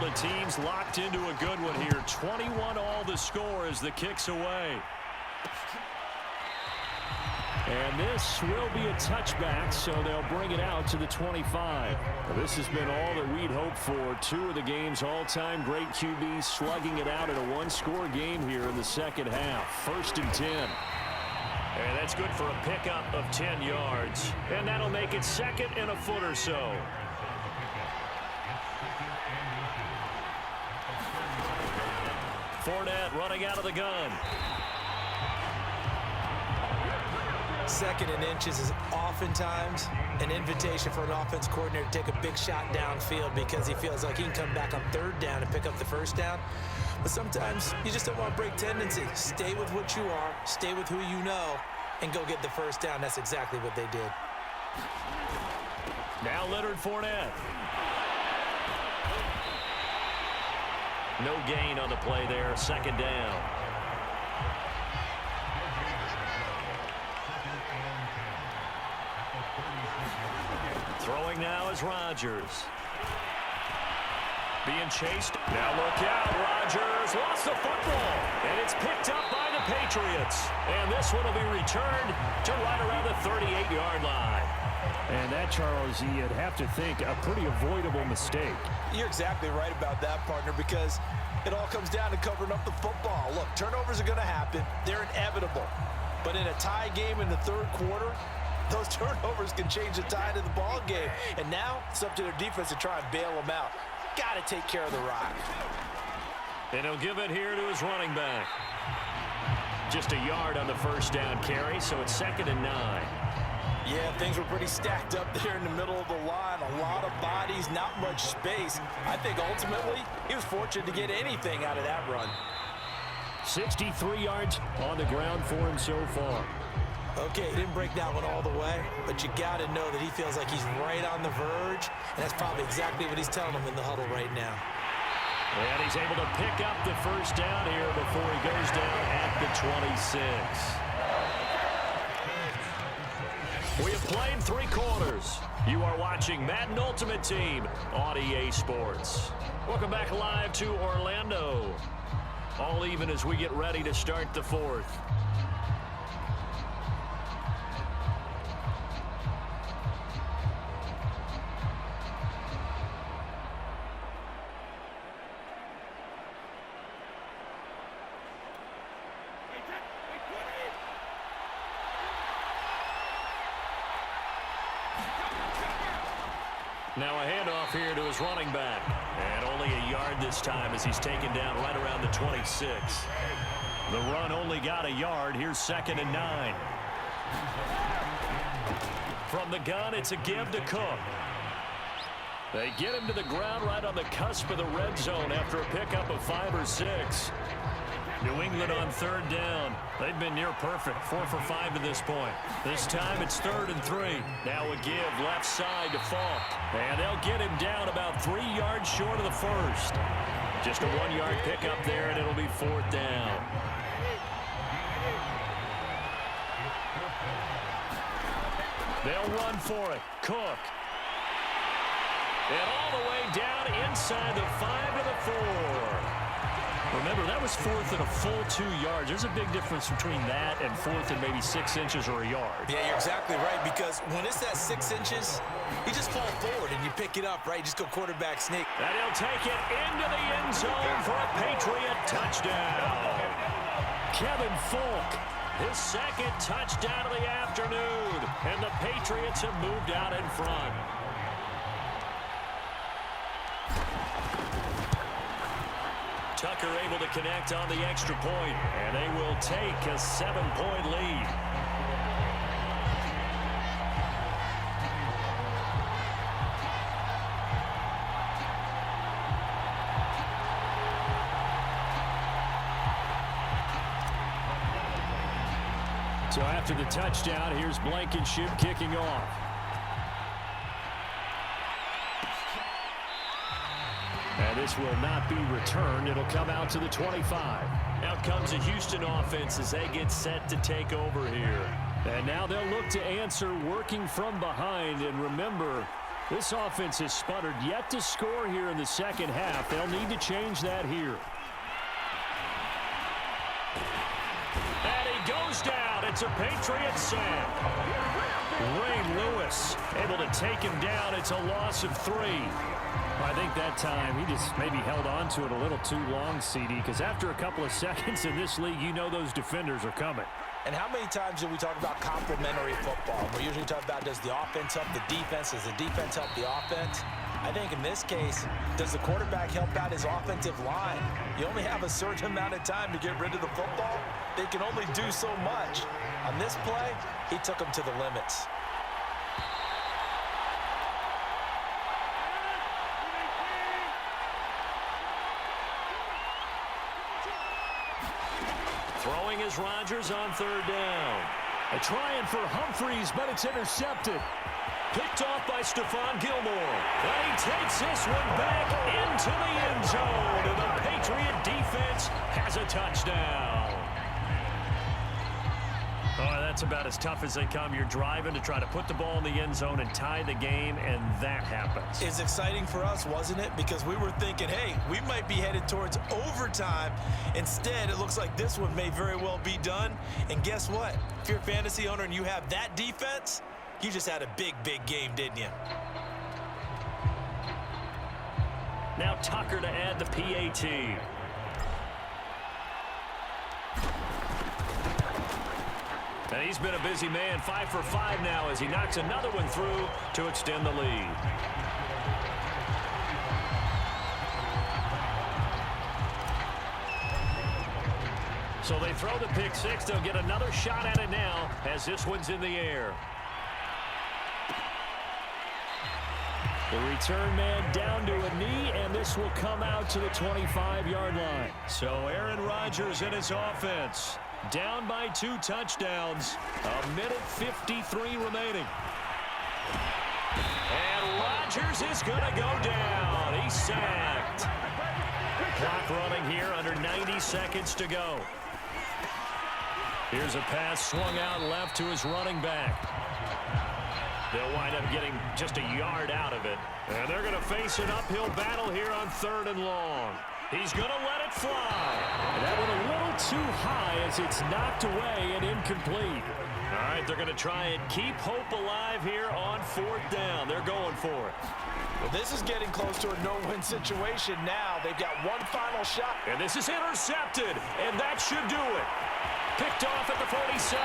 the teams locked into a good one here. 21 all the score as the kick's away. And this will be a touchback, so they'll bring it out to the 25. Well, this has been all that we'd hoped for. Two of the game's all-time great QBs slugging it out in a one-score game here in the second half. 1st and 10. And that's good for a pickup of 10 yards. And that'll make it 2nd and a foot or so. Fournette running out of the gun. 2nd and inches is oftentimes an invitation for an offense coordinator to take a big shot downfield because he feels like he can come back on 3rd down and pick up the 1st down. But sometimes you just don't want to break tendency. Stay with what you are, stay with who you know, and go get the 1st down. That's exactly what they did. Now Leonard Fournette. No gain on the play there. 2nd down. Throwing now is Rodgers. Being chased. Now look out. Rodgers lost the football. And it's picked up by the Patriots. And this one will be returned to right around the 38-yard line. And that, Charles, you'd have to think a pretty avoidable mistake. You're exactly right about that, partner, because it all comes down to covering up the football. Look, turnovers are going to happen. They're inevitable. But in a tie game in the 3rd quarter, those turnovers can change the tide of the ball game. And now it's up to their defense to try and bail them out. Got to take care of the rock. And he'll give it here to his running back. Just a yard on the 1st down carry, so it's 2nd and 9. Yeah, things were pretty stacked up there in the middle of the line. A lot of bodies, not much space. I think ultimately he was fortunate to get anything out of that run. 63 yards on the ground for him so far. Okay, he didn't break that one all the way, but you got to know that he feels like he's right on the verge, and that's probably exactly what he's telling them in the huddle right now. And he's able to pick up the 1st down here before he goes down at the 26. We have played 3 quarters. You are watching Madden Ultimate Team on EA Sports. Welcome back live to Orlando. All even as we get ready to start the 4th. Now a handoff here to his running back. And only a yard this time as he's taken down right around the 26. The run only got a yard. Here's 2nd and 9. From the gun, it's a give to Cook. They get him to the ground right on the cusp of the red zone after a pickup of 5 or 6. New England on 3rd down. They've been near perfect, 4 for 5 to this point. This time it's 3rd and 3. Now a give left side to Falk. And they'll get him down about 3 yards short of the 1st. Just a 1-yard pickup there, and it'll be 4th down. They'll run for it. Cook. And all the way down inside the 5 to the 4. Remember, that was 4th and a full 2 yards. There's a big difference between that and 4th and maybe 6 inches or a yard. Yeah, you're exactly right, because when it's that 6 inches, you just fall forward and you pick it up, right? You just go quarterback sneak. And he'll take it into the end zone for a Patriot touchdown. Kevin Falk, his 2nd touchdown of the afternoon. And the Patriots have moved out in front. Tucker able to connect on the extra point, and they will take a 7-point lead. So after the touchdown, here's Blankenship kicking off. And this will not be returned. It'll come out to the 25. Out comes the Houston offense as they get set to take over here. And now they'll look to answer working from behind. And remember, This offense has sputtered yet to score here in the second half. They'll need to change that here. And he goes down. It's a Patriot sack. Ray Lewis able to take him down. It's a loss of 3. I think that time he just maybe held on to it a little too long, CD, because after a couple of seconds in this league, you know those defenders are coming. And how many times do we talk about complementary football? We usually talk about, does the offense help the defense? Does the defense help the offense? I think in this case, does the quarterback help out his offensive line? You only have a certain amount of time to get rid of the football. They can only do so much. On this play, he took them to the limits. Throwing is Rodgers on 3rd down. Trying for Humphries, but it's intercepted. Picked off by Stephon Gilmore. And he takes this one back into the end zone. And the Patriot defense has a touchdown. Oh, that's about as tough as they come. You're driving to try to put the ball in the end zone and tie the game, and that happens. It's exciting for us, wasn't it? Because we were thinking, hey, we might be headed towards overtime. Instead, it looks like this one may very well be done. And guess what? If you're a fantasy owner and you have that defense, you just had a big, big game, didn't you? Now Tucker to add the PAT. And he's been a busy man, 5 for 5 now as he knocks another one through to extend the lead. So they throw the pick 6. They'll get another shot at it now as this one's in the air. The return man down to a knee, and this will come out to the 25-yard line. So Aaron Rodgers and his offense down by 2 touchdowns. 1:53 remaining. And Rodgers is going to go down. He's sacked. Clock running here under 90 seconds to go. Here's a pass swung out left to his running back. They'll wind up getting just a yard out of it. And they're going to face an uphill battle here on 3rd and long. He's going to let it fly. And that one a little too high as it's knocked away and incomplete. All right, they're going to try and keep hope alive here on 4th down. They're going for it. Well, this is getting close to a no-win situation now. They've got one final shot. And this is intercepted, and that should do it. Picked off at the 47.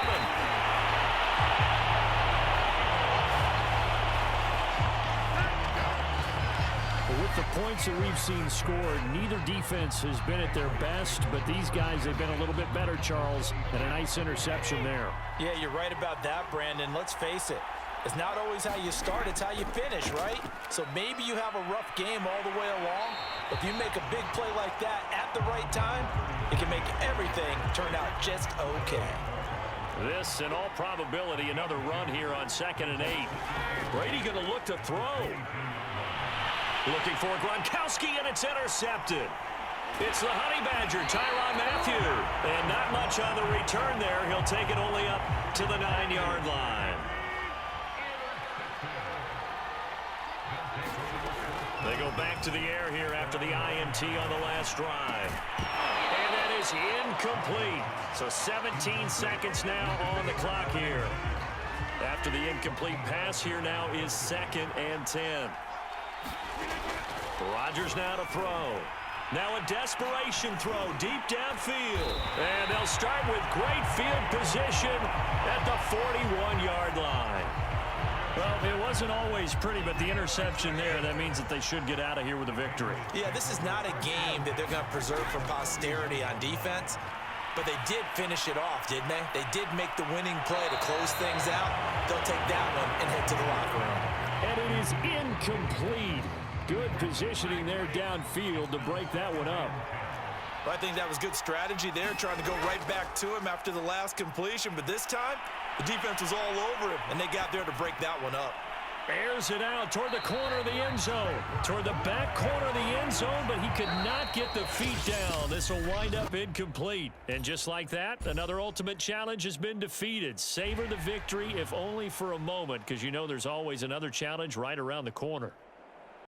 With the points that we've seen scored, neither defense has been at their best, but these guys have been a little bit better, Charles, and a nice interception there. Yeah, you're right about that, Brandon. Let's face it. It's not always how you start, it's how you finish, right? So maybe you have a rough game all the way along, but if you make a big play like that at the right time, it can make everything turn out just okay. This, in all probability, another run here on 2nd and 8. Brady going to look to throw. Looking for Gronkowski, and it's intercepted. It's the Honey Badger, Tyrann Mathieu. And not much on the return there. He'll take it only up to the 9-yard line. They go back to the air here after the INT on the last drive. And that is incomplete. So 17 seconds now on the clock here. After the incomplete pass here now is 2nd and 10. Rodgers now to throw. Now a desperation throw deep downfield. And they'll start with great field position at the 41-yard line. Well, it wasn't always pretty, but the interception there, that means that they should get out of here with a victory. Yeah, this is not a game that they're going to preserve for posterity on defense, but they did finish it off, didn't they? They did make the winning play to close things out. They'll take that one and head to the locker room. And it is incomplete. Good positioning there downfield to break that one up. Well, I think that was good strategy there, trying to go right back to him after the last completion. But this time, the defense was all over him, and they got there to break that one up. Airs it out toward the corner of the end zone. Toward the back corner of the end zone, but he could not get the feet down. This will wind up incomplete. And just like that, another ultimate challenge has been defeated. Savor the victory, if only for a moment, because you know there's always another challenge right around the corner.